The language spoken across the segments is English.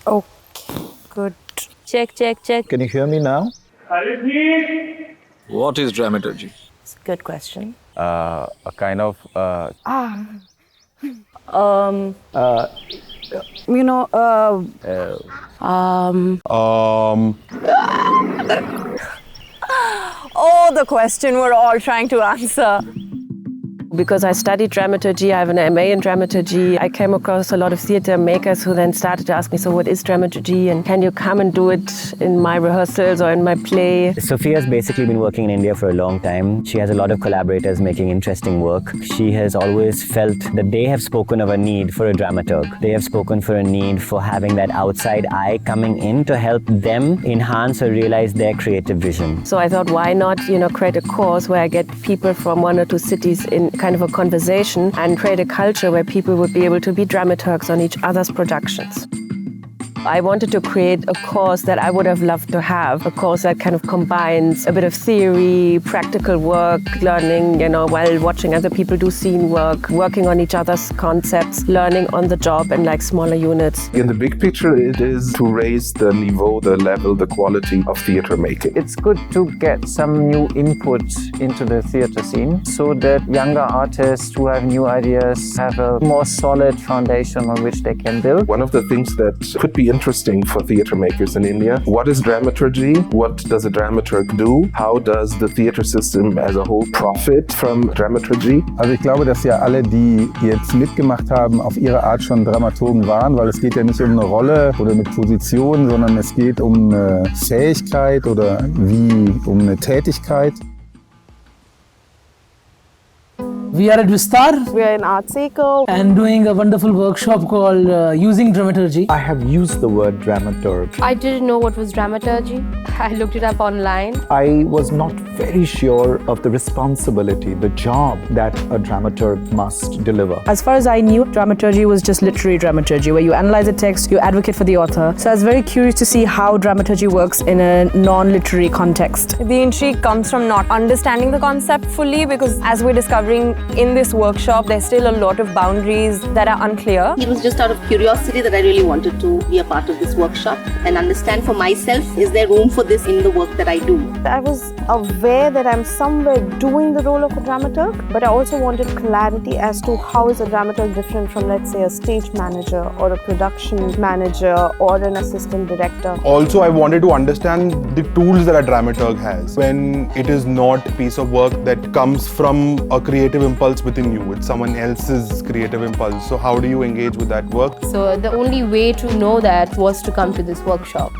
Okay, good. Check. Can you hear me now? What is dramaturgy? It's a good question. A kind of... Oh, the question we're all trying to answer. Because I studied dramaturgy, I have an MA in dramaturgy. I came across a lot of theatre makers who then started to ask me, so what is dramaturgy and can you come and do it in my rehearsals or in my play? Sophia's basically been working in India for a long time. She has a lot of collaborators making interesting work. She has always felt that they have spoken of a need for a dramaturg. They have spoken for a need for having that outside eye coming in to help them enhance or realize their creative vision. So I thought, why not, create a course where I get people from 1 or 2 cities in kind of a conversation and create a culture where people would be able to be dramaturgs on each other's productions. I wanted to create a course that I would have loved to have, a course that kind of combines a bit of theory, practical work, learning, while watching other people do scene work, working on each other's concepts, learning on the job in like smaller units. In the big picture, it is to raise the niveau, the level, the quality of theatre making. It's good to get some new input into the theatre scene so that younger artists who have new ideas have a more solid foundation on which they can build. One of the things that could be interesting for theatre makers in India. What is dramaturgy? What does a dramaturg do? How does the theatre system as a whole profit from dramaturgy? Also ich glaube, dass ja alle, die jetzt mitgemacht haben, auf ihre Art schon Dramaturgen waren, weil es geht ja nicht um eine Rolle oder eine Position, sondern es geht um eine Fähigkeit oder um eine Tätigkeit. We are at Vistar. We are in Art Seco and doing a wonderful workshop called Using Dramaturgy. I have used the word dramaturg. I didn't know what was dramaturgy. I looked it up online. I was not very sure of the responsibility, the job that a dramaturg must deliver. As far as I knew, dramaturgy was just literary dramaturgy, where you analyze a text, you advocate for the author. So I was very curious to see how dramaturgy works in a non-literary context. The intrigue comes from not understanding the concept fully, because as we're discovering in this workshop, there's still a lot of boundaries that are unclear. It was just out of curiosity that I really wanted to be a part of this workshop and understand for myself, is there room for this in the work that I do? I was aware that I'm somewhere doing the role of a dramaturg, but I also wanted clarity as to how is a dramaturg different from, let's say, a stage manager or a production manager or an assistant director. Also, I wanted to understand the tools that a dramaturg has when it is not a piece of work that comes from a creative impulse within you. It's someone else's creative impulse. So how do you engage with that work? So the only way to know that was to come to this workshop.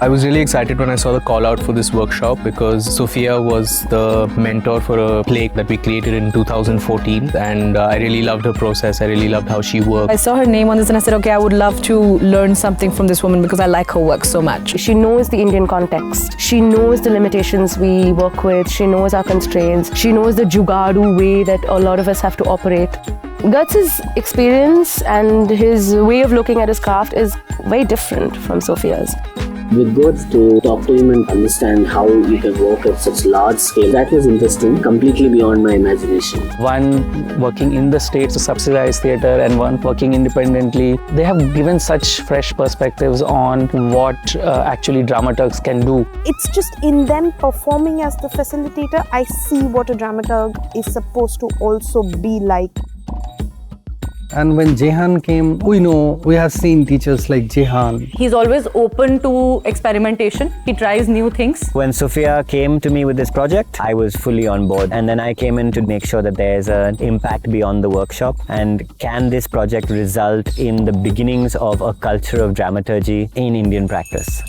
I was really excited when I saw the call out for this workshop because Sophia was the mentor for a play that we created in 2014, and I really loved her process. I really loved how she worked. I saw her name on this and I said, okay, I would love to learn something from this woman because I like her work so much. She knows the Indian context. She knows the limitations we work with. She knows our constraints. She knows the jugaadu way that a lot of us have to operate. Goethe's experience and his way of looking at his craft is very different from Sophia's. With Goethe, to talk to him and understand how you can work at such large scale, that was interesting, completely beyond my imagination. One working in the States to subsidize theatre and one working independently. They have given such fresh perspectives on what actually dramaturgs can do. It's just in them performing as the facilitator, I see what a dramaturg is supposed to also be like. And when Jehan came, we have seen teachers like Jehan. He's always open to experimentation. He tries new things. When Sophia came to me with this project, I was fully on board. And then I came in to make sure that there's an impact beyond the workshop. And can this project result in the beginnings of a culture of dramaturgy in Indian practice?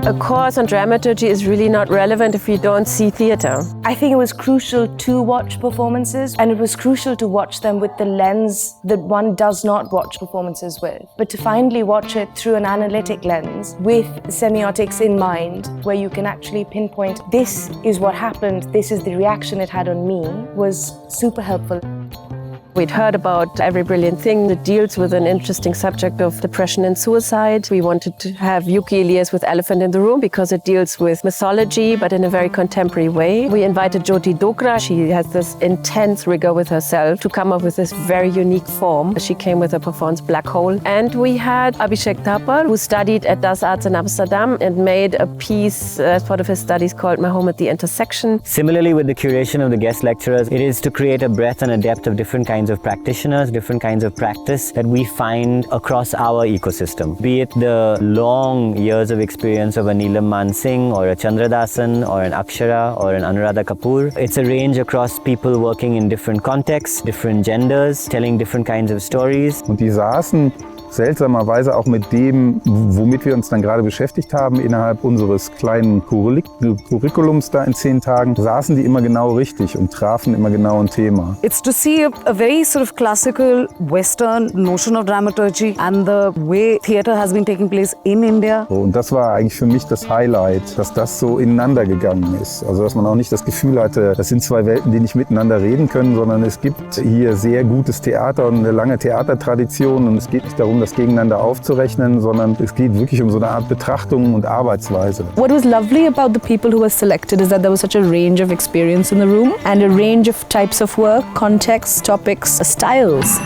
A course on dramaturgy is really not relevant if you don't see theatre. I think it was crucial to watch performances, and it was crucial to watch them with the lens that one does not watch performances with, but to finally watch it through an analytic lens with semiotics in mind, where you can actually pinpoint, this is what happened, this is the reaction it had on me, was super helpful. We'd heard about Every Brilliant Thing that deals with an interesting subject of depression and suicide. We wanted to have Yuki Elias with Elephant in the Room because it deals with mythology, but in a very contemporary way. We invited Jyoti Dokra. She has this intense rigor with herself to come up with this very unique form. She came with her performance Black Hole. And we had Abhishek Thapar, who studied at Das Arts in Amsterdam and made a piece as part of his studies called My Home at the Intersection. Similarly, with the curation of the guest lecturers, it is to create a breadth and a depth of different kinds of practitioners, different kinds of practice that we find across our ecosystem. Be it the long years of experience of a Neelam Mansingh or a Chandradasan or an Akshara or an Anuradha Kapoor. It's a range across people working in different contexts, different genders, telling different kinds of stories. Und die saßen seltsamerweise auch mit dem, womit wir uns dann gerade beschäftigt haben, innerhalb unseres kleinen Curriculums da in 10 Tagen, saßen die immer genau richtig und trafen immer genau ein Thema. It's to see a very sort of classical Western notion of dramaturgy and the way theatre has been taking place in India. Und das war eigentlich für mich das Highlight, dass das so ineinander gegangen ist. Also dass man auch nicht das Gefühl hatte, das sind zwei Welten, die nicht miteinander reden können, sondern es gibt hier sehr gutes Theater und eine lange Theatertradition und es geht nicht darum, das gegeneinander aufzurechnen, sondern es geht wirklich um so eine Art Betrachtung und Arbeitsweise. What was lovely about the people who were selected is that there was such a range of experience in the room and a range of types of work, contexts, topics, styles.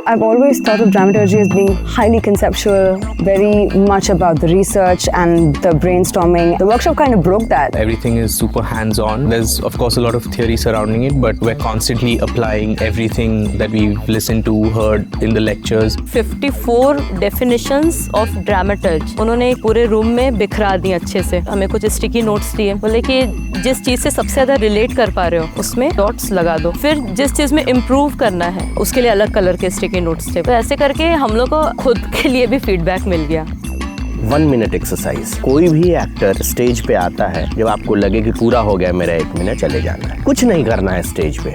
I've always thought of dramaturgy as being highly conceptual, very much about the research and the brainstorming. The workshop kind of broke that. Everything is super hands-on. There's of course a lot of theory surrounding it, but we're constantly applying everything that we've listened to, heard in the lectures. 54 definitions of dramaturg उन्होंने पूरे room में बिखरा दी अच्छे से. हमें कुछ sticky notes दिए, बोले कि जिस चीज़ से सबसे ज़्यादा रिलेट कर पा रहे हो उसमें डॉट्स लगा दो. फिर जिस चीज़ में इम्प्रूव करना है उसके लिए अलग कलर के स्टिकी नोट्स थे. तो ऐसे करके हम लोग को खुद के लिए भी फीडबैक मिल गया. 1 minute एक्सरसाइज. कोई भी एक्टर स्टेज पे आता है, जब आपको लगे कि पूरा हो गया मेरा 1 मिनट, चले जाना है, कुछ नहीं करना है स्टेज पे.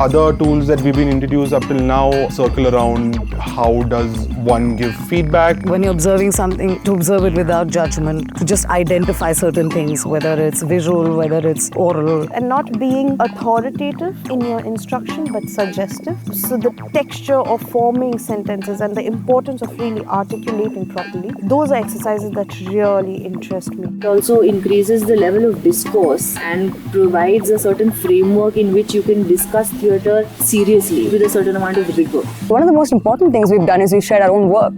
Other tools that we've been introduced up till now circle around how does one give feedback. When you're observing something, to observe it without judgment, to just identify certain things, whether it's visual, whether it's oral. And not being authoritative in your instruction, but suggestive. So the texture of forming sentences and the importance of really articulating properly, those are exercises that really interest me. It also increases the level of discourse and provides a certain framework in which you can discuss theatre seriously with a certain amount of rigor. One of the most important things we've done is we've shared our own work.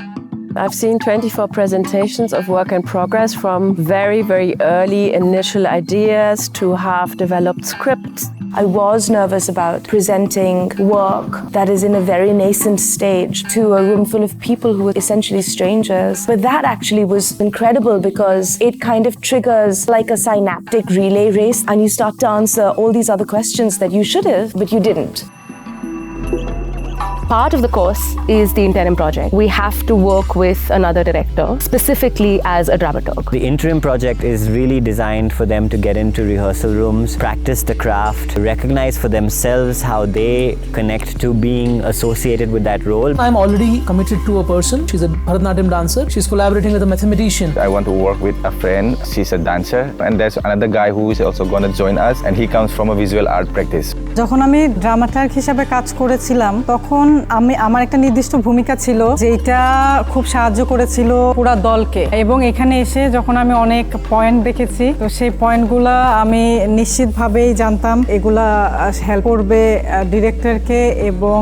I've seen 24 presentations of work in progress, from very, very early initial ideas to half-developed scripts. I was nervous about presenting work that is in a very nascent stage to a room full of people who were essentially strangers. But that actually was incredible because it kind of triggers like a synaptic relay race and you start to answer all these other questions that you should have, but you didn't. Part of the course is the Interim project. We have to work with another director, specifically as a dramaturg. The Interim project is really designed for them to get into rehearsal rooms, practice the craft, recognize for themselves how they connect to being associated with that role. I'm already committed to a person. She's a Bharatanatyam dancer. She's collaborating with a mathematician. I want to work with a friend. She's a dancer. And there's another guy who is also going to join us, and he comes from a visual art practice. যখন আমি ড্রামাটার্গ হিসেবে কাজ করেছিলাম তখন আমার একটা নির্দিষ্ট ভূমিকা ছিল যেটা খুব সাহায্য করেছিল পুরো দলকে, এবং এখানে এসে যখন আমি অনেক পয়েন্ট দেখেছি তো সেই পয়েন্টগুলো আমি নিশ্চিতভাবেই জানতাম এগুলা হেল্প করবে ডিরেক্টরকে এবং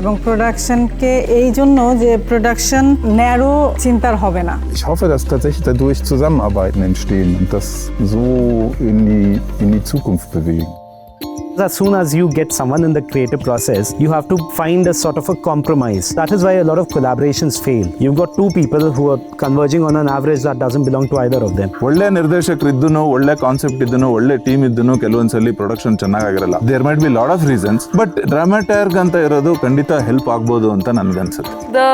এবং প্রোডাকশনকে, এই জন্য যে প্রোডাকশন ন্যারো চিন্তার হবে না. Ich hoffe, dass tatsächlich dadurch Zusammenarbeiten entstehen und das so in die Zukunft bewegen. As soon as you get someone in the creative process, you have to find a sort of a compromise. That is why a lot of collaborations fail. You've got two people who are converging on an average that doesn't belong to either of them. ಒಳ್ಳೆ ನಿರ್ದೇಶಕರು ಇದ್ದನು, ಒಳ್ಳೆ concept ಇದ್ದನು, ಒಳ್ಳೆ team ಇದ್ದನು, ಕೆಲವೊಂದ್ಸಲಿ production ಚೆನ್ನಾಗಿರಲ್ಲ. There might be lot of reasons, but dramaturg ಅಂತ ಇರೋದು ಖಂಡಿತ ಹೆಲ್ಪ್ ಆಗ್ಬೋದು ಅಂತ ನನಗನ್ಸುತ್ತೆ. The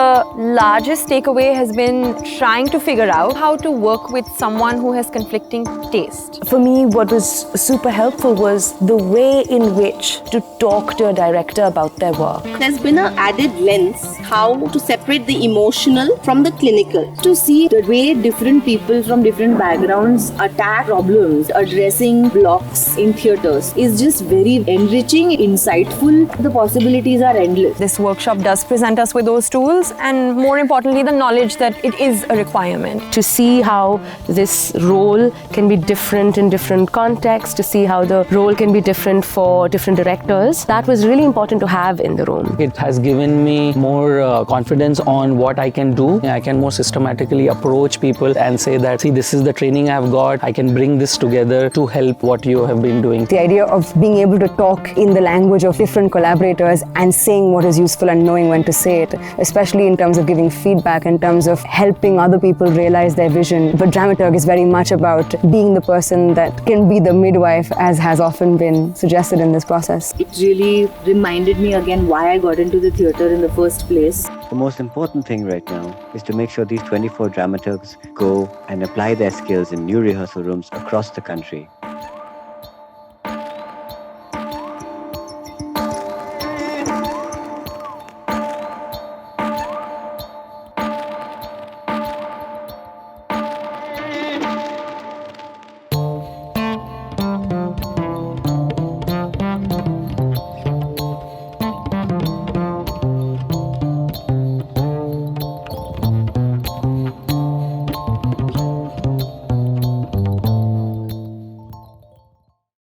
largest takeaway has been trying to figure out how to work with someone who has conflicting taste. For me, what was super helpful was the way in which to talk to a director about their work. There's been an added lens how to separate the emotional from the clinical. To see the way different people from different backgrounds attack problems, addressing blocks in theatres is just very enriching, insightful. The possibilities are endless. This workshop does present us with those tools and more importantly the knowledge that it is a requirement. To see how this role can be different in different contexts, to see how the role can be different for different directors, that was really important to have in the room. It has given me more confidence on what I can do. I can more systematically approach people and say that, see, this is the training I've got. I can bring this together to help what you have been doing. The idea of being able to talk in the language of different collaborators and saying what is useful and knowing when to say it, especially in terms of giving feedback, in terms of helping other people realize their vision. But dramaturg is very much about being the person that can be the midwife, as has often been suggested in this process. It really reminded me again why I got into the theatre in the first place. The most important thing right now is to make sure these 24 dramaturgs go and apply their skills in new rehearsal rooms across the country